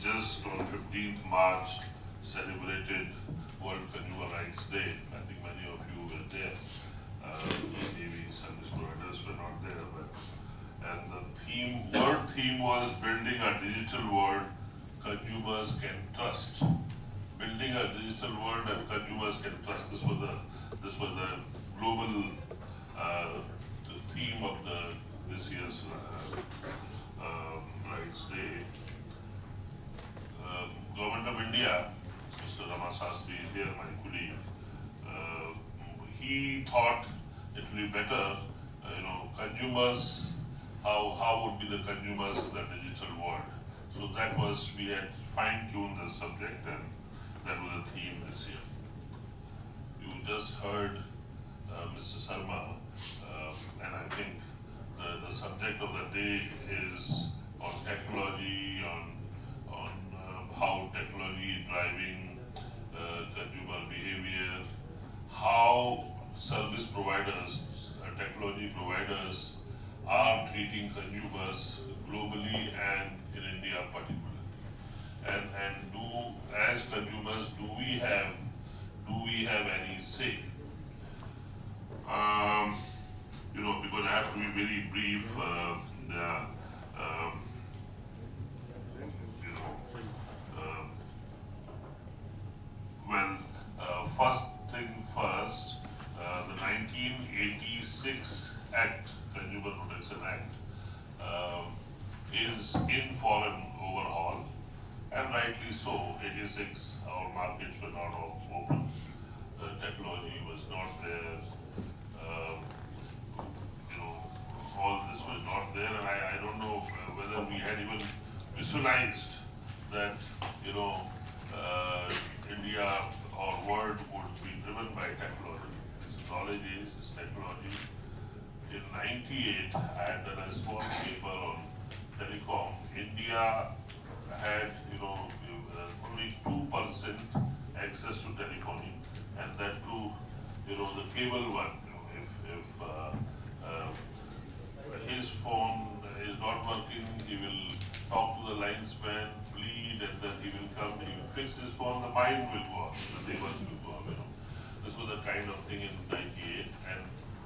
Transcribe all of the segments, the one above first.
just on 15th March celebrated World Consumer Rights Day. I think many of you were there. Maybe service providers were not there, and the word theme was building a digital world consumers can trust. Building a digital world that consumers can trust. This was the global theme of this year's Rights Day. Government of India, Mr. Rama Sastry is here, my colleague. He thought it would be better, consumers. How would be the consumers in the digital world? So that was, we had fine-tuned the subject, and that was the theme this year. You just heard Mr. Sarma, and I think the subject of the day is on technology, on how technology is driving consumer behavior, how service providers, technology providers are treating consumers globally and in India particularly. And as consumers, do we have any say? Because I have to be very brief. First thing first, the 1986 Act, Consumer Protection Act, is in for an overhaul, and rightly so. 86, our markets were not all open, technology was not there, all this was not there, and I don't know whether we had even visualized that, India or world would be driven by technology. It's knowledge is, it's technology. In 98, I had done a small paper on telecom. India had, only 2% access to telephony, and that too, the cable one. If his phone is not working, he will talk to the linesman, plead, and then he will come, he will fix his phone, the mine will go up, the neighbors will go up, This was the kind of thing in 98, and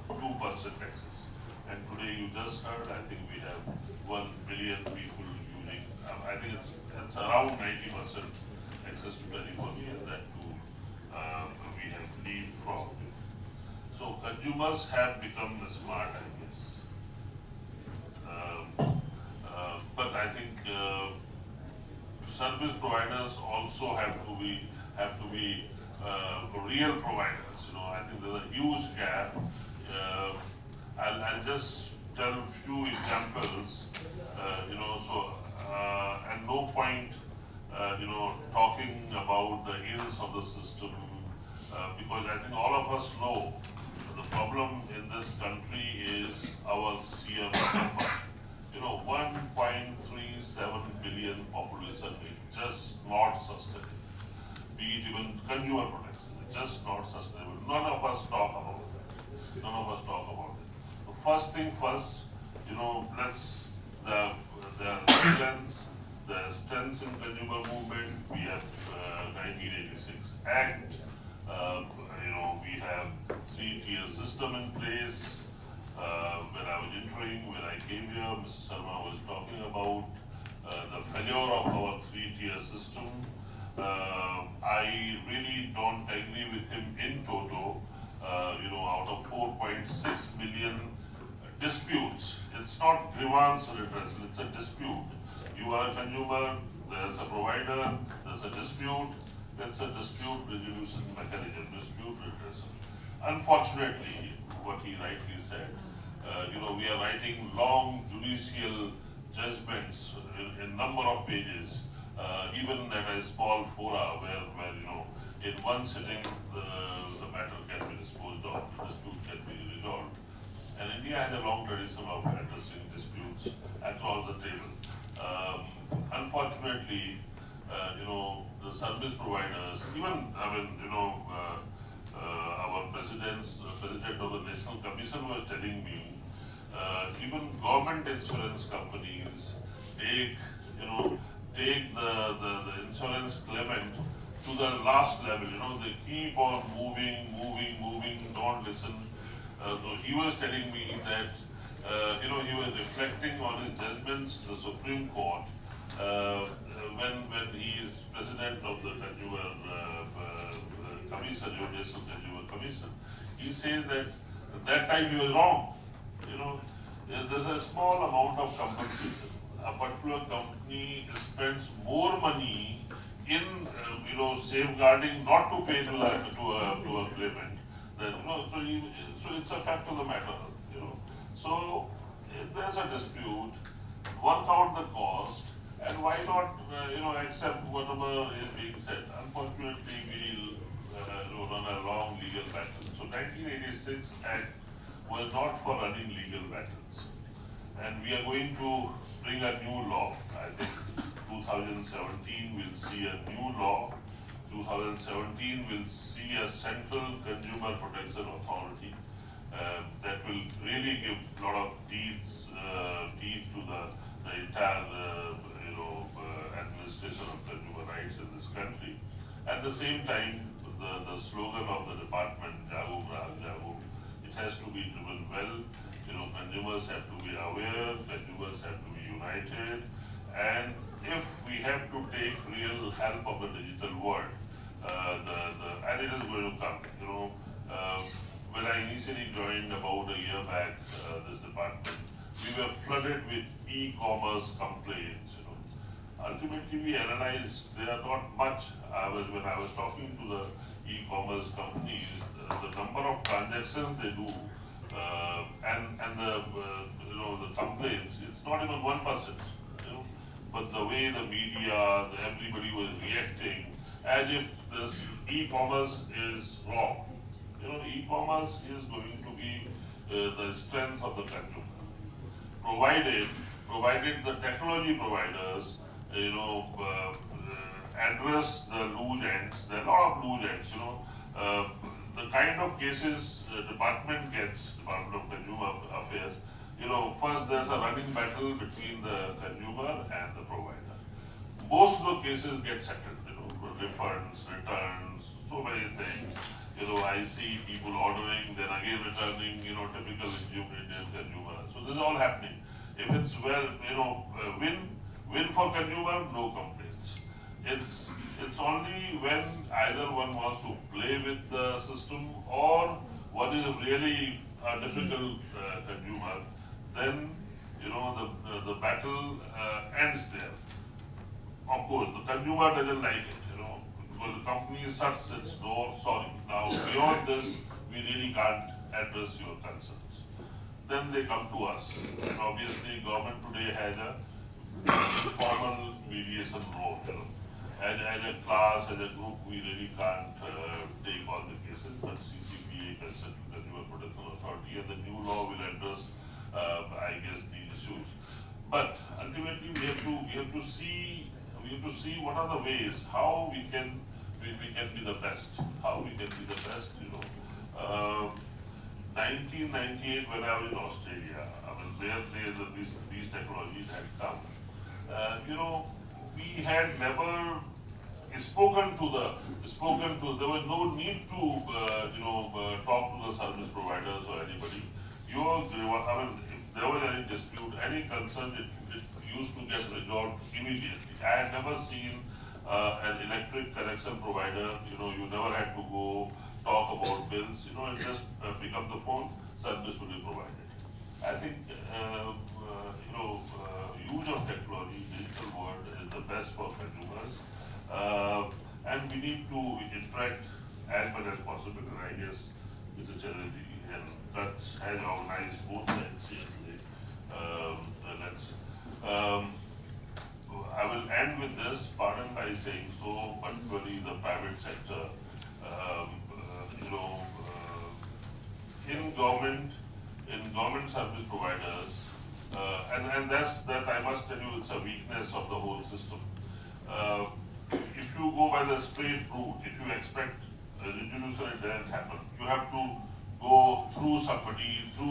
2% access. And today you just heard, I think we have 1 billion people using, I think it's around 90% access to telephony, and that too we have leapfrogged. So consumers have become smart, I guess. But I think service providers also have to be real providers. I think there's a huge gap. I'll just tell a few examples. And no point, talking about the ills of the system, because I think all of us know the problem in this country is our CM number. 1.37 billion population is just not sustainable. Be it even consumer protection, it's just not sustainable. None of us talk about it. The first thing first, let's the resilience, the strengths in consumer movement. We have 1986 Act. We have 3-tier system in place. When I came here, Mr. Sharma was talking about the failure of our 3-tier system. I really don't agree with him in toto. Out of 4.6 million disputes, it's not grievance redressal, it's a dispute. You are a consumer, there's a provider, there's a dispute, that's a dispute resolution mechanism, dispute redressal. Unfortunately, what he rightly said, we are writing long judicial judgments in number of pages, even at a small fora where in one sitting the matter can be disposed of, the dispute can be resolved. And India has a long tradition of addressing disputes across the table. Unfortunately, the service providers, even our president of the National Commission was telling me, even government insurance companies take the insurance claimant to the last level. They keep on moving, don't listen. So he was telling me that, he was reflecting on his judgments in the Supreme Court when he is president of the Consumer Commission, Judicial Consumer Commission. He says that time he was wrong. There's a small amount of compensation. A particular company spends more money in safeguarding not to pay to a claimant. Then so it's a fact of the matter. So if there's a dispute, work out the cost, and why not accept whatever is being said. Unfortunately, we'll run a long legal battle. So 1986 Act was not for running legal battles, and we are going to bring a new law. I think 2017 will see a new law. 2017 will see a central consumer protection authority that will really give a lot of teeth to the entire administration of consumer rights in this country. At the same time, the slogan of the department, Jago Grahak Jago, it has to be driven well. Consumers have to be aware, consumers have to be united, and if we have to take real help of the digital world, and it is going to come. When I initially joined about a year back this department, we were flooded with e-commerce complaints. Ultimately, we analyzed there are not much. When I was talking to the e-commerce companies, the number of transactions they do, and the complaints, it's not even 1%. But the way the media, everybody was reacting as if this e-commerce is wrong. E-commerce is going to be the strength of the consumer, provided the technology providers, address the loose ends. There are a lot of loose ends. The kind of cases the Department of Consumer Affairs, first there's a running battle between the consumer and the provider. Most of the cases get settled, refunds, returns, so many things. I see people ordering, then again returning, typical Indian consumer. So this is all happening. If it's win for consumer, no complaints. It's only when either one wants to play with the system or one is really a difficult consumer, then the battle ends there. Of course, the consumer doesn't like it, because the company shuts its door. Sorry, now beyond this, we really can't address your concerns. Then they come to us, and obviously, government today has a formal mediation role. As a class, as a group, we really can't take all the cases, but CCPA, Consumer Protection Authority, and the new law will address, I guess, these issues. But ultimately, we have to see what are the ways how we can be the best. How we can be the best. 1998, when I was in Australia, these technologies had come. We had never spoken to. There was no need to talk to the service providers or anybody. If there was any dispute, any concern, it used to get resolved immediately. I had never seen an electric connection provider. You never had to go talk about bills. It just pick up the phone, service will be provided. I think use of technology, digital world is the best for consumers, and we need to interact as much as possible. And I guess Mr. Chatterjee and Kutch has organized both sides yesterday. I will end with this, pardon by saying so, particularly the private sector, in government service providers, and that I must tell you, it's a weakness of the whole system. If you go by the straight route, if you expect resolution, it doesn't happen. You have to go through somebody to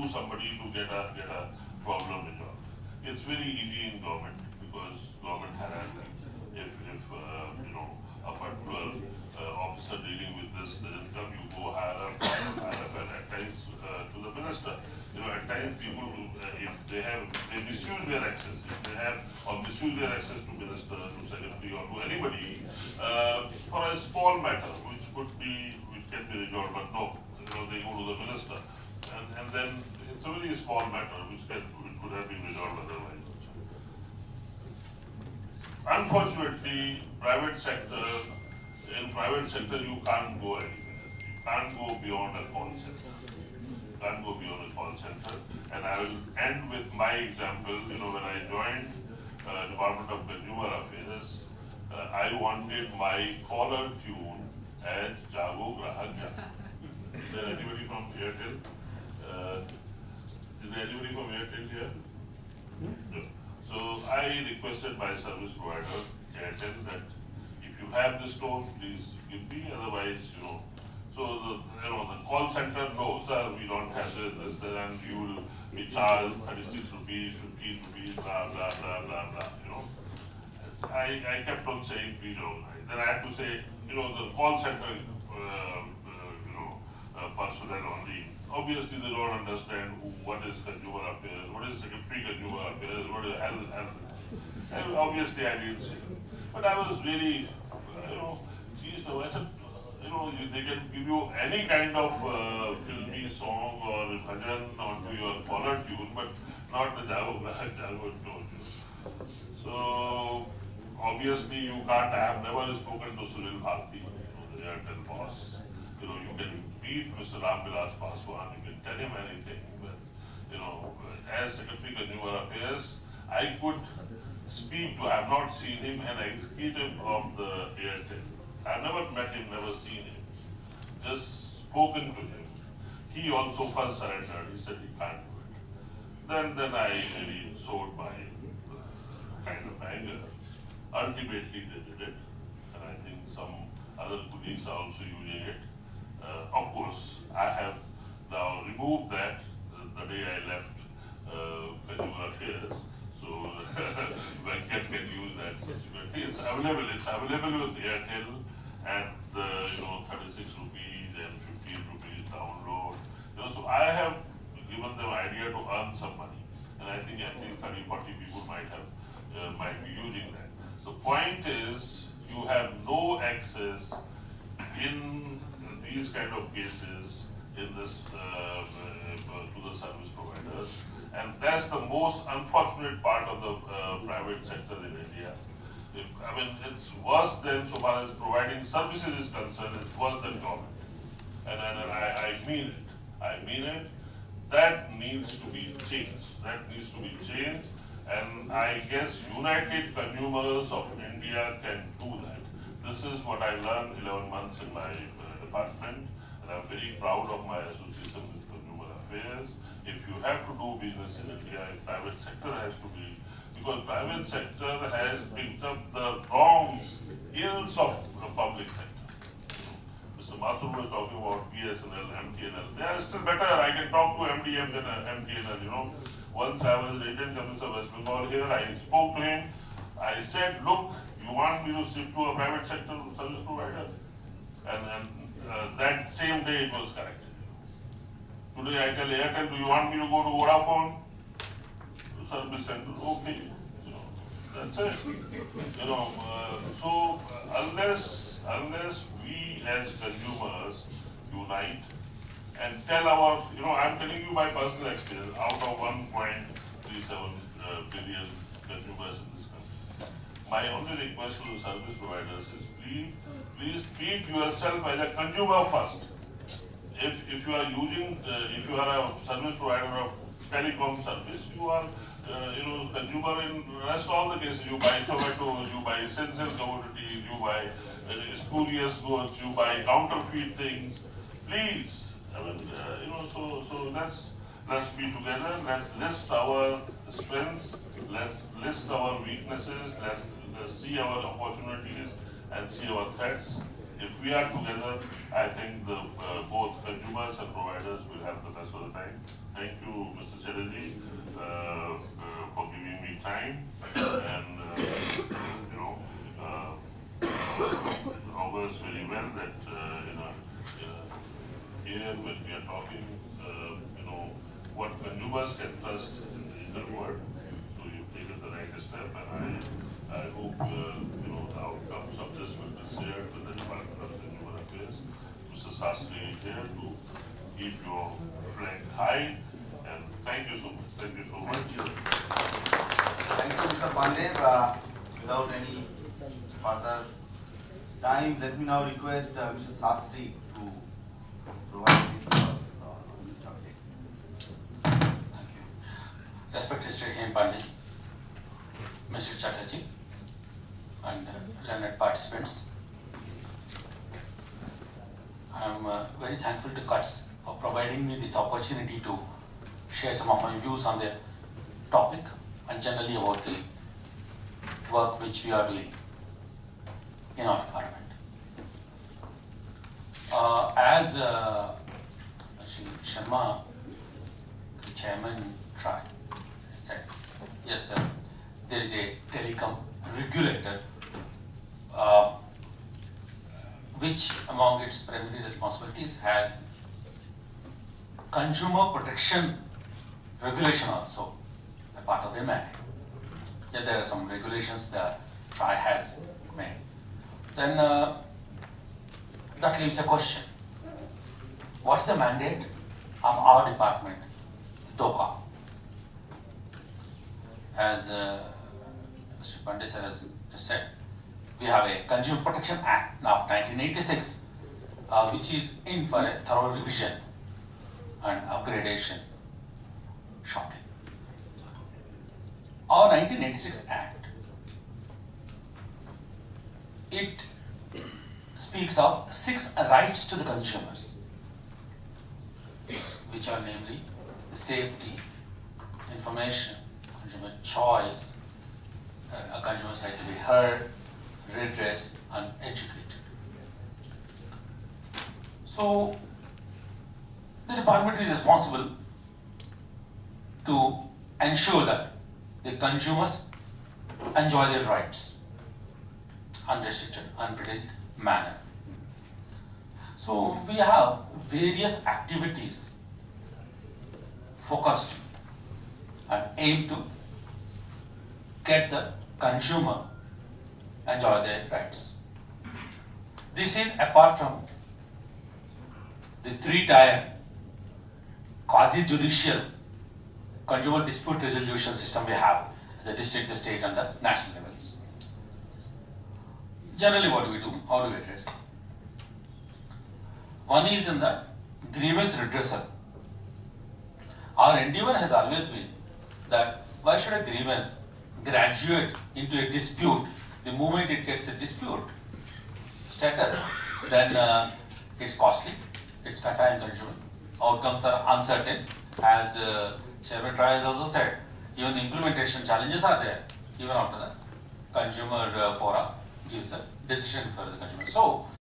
get a problem resolved. It's very easy in government because government hierarchy. If misuse their access to minister, to secretary, or to anybody for a small matter, which can be resolved, but no, they go to the minister, and then it's a very small matter which could have been resolved otherwise. Unfortunately, in private sector you can't go anywhere. You can't go beyond a call center. You can't go beyond a call center. And I will end with my example. When I joined Department of Consumer Affairs, I wanted my caller tune as Jago Grahak Jago. Is there anybody from Airtel? Is there anybody from Airtel here? No. So I requested my service provider, Airtel, that if you have this tone, please give me. Otherwise, So the call center, no, sir, we don't have this, and you will be charged 36 rupees, 15 rupees, blah blah blah blah blah. I kept on saying, please organize. Then I had to say, the call center, personnel only. Obviously, they don't understand what is consumer affairs, what is secretary consumer affairs, what is health. And obviously, I didn't say. But I was really, geez, I said, they can give you any kind of filmy song or bhajan onto your caller tune, but not the Jago tone. So obviously you can't. I have never spoken to Sunil Bharti, the Airtel boss. You can meet Mr. Ramvilas Paswan, you can tell him anything, but as Secretary Consumer Affairs, I could speak to. I have not seen him, an executive of the Airtel. I've never met him, never seen him, just spoken to him. He also first surrendered. He said he can't do it. Then I really showed my kind of anger. Ultimately, they did it, and I think some other colleagues are also using it. Of course, I have now removed that the day I left Consumer Affairs. So Venkat can use that possibility. It's available. It's available with Airtel at the 36 rupees and 15 rupees download. So I have given them idea to earn some money, and I think at least 30-40 people might be using that. The point is, you have no access in these kind of cases in this to the service providers, and that's the most unfortunate part of the private sector in India. It's worse than, so far as providing services is concerned, it's worse than government. And I mean it. I mean it. That needs to be changed. That needs to be changed. And I guess United Consumers of India can do that. This is what I learned 11 months in my department, and I'm very proud of my association with Consumer Affairs. If you have to do business in India, private sector has to be, because private sector has picked up the wrongs, ills of the public sector. Mr. Mathur was talking about BSNL, MTNL. They are still better. I can talk to MDM than MTNL, Once I was Regional Commissioner of West Bengal here, I spoke to him. I said, look, you want me to shift to a private sector service provider? And that same day it was corrected. Today I tell Airtel, do you want me to go to Vodafone? Service center, okay. That's it. So unless we as consumers unite and tell I'm telling you my personal experience, out of 1.37 billion consumers in this country. My only request to the service providers is please treat yourself as a consumer first. If you are using, if you are a service provider of telecom service, you are consumer in rest all the cases. You buy tomatoes, you buy essential commodities, you buy spurious goods, you buy counterfeit things. Please, so let's be together. Let's list our strengths. Let's list our weaknesses. Let's see our opportunities and see our threats. If we are together, I think both consumers and providers will have the best of the time. Thank you, Mr. Chatterjee, for giving me time, and augurs very well that here when we are talking, what consumers can trust in the digital world. So you've taken the right step, and hope the outcomes of this will be shared with the Department of Consumer Affairs. Mr. Sastry is here to keep your flag high, and thank you so much. Thank you so much. Thank you, Mr. Pande. Without any further time, let me now request Mr. Sastry to provide his thoughts on this subject. Thank you. Respected Sri Pande, Mr. Chatterjee, and learned participants. I am very thankful to CUTS for providing me this opportunity to share some of my views on the topic and generally about the work which we are doing in our department. As Shri Sharma, the chairman, said, yes, sir, there is a telecom regulator which among its primary responsibilities has consumer protection regulation also a part of the mandate. Yet there are some regulations that TRAI has made. Then that leaves a question. What's the mandate of our department, DOCA? As Mr. Pande sir has just said, we have a Consumer Protection Act of 1986, which is in for a thorough revision and upgradation shortly. Our 1986 Act, it speaks of 6 rights to the consumers, which are namely the safety, information, consumer choice, a consumer's right to be heard, redressed, and educated. So, the department is responsible to ensure that the consumers enjoy their rights unrestricted, unpredicted manner. So, we have various activities focused and aim to get the consumer enjoy their rights. This is apart from the 3-tier quasi-judicial consumer dispute resolution system we have at the district, the state, and the national levels. Generally, what do we do? How do we address? One is in the grievance redressal. Our endeavor has always been that why should a grievance graduate into a dispute? The moment it gets a dispute status, then it's costly, it's time consuming, outcomes are uncertain. As Chairman TRAI has also said, even the implementation challenges are there, even after the consumer forum gives a decision for the consumer. So,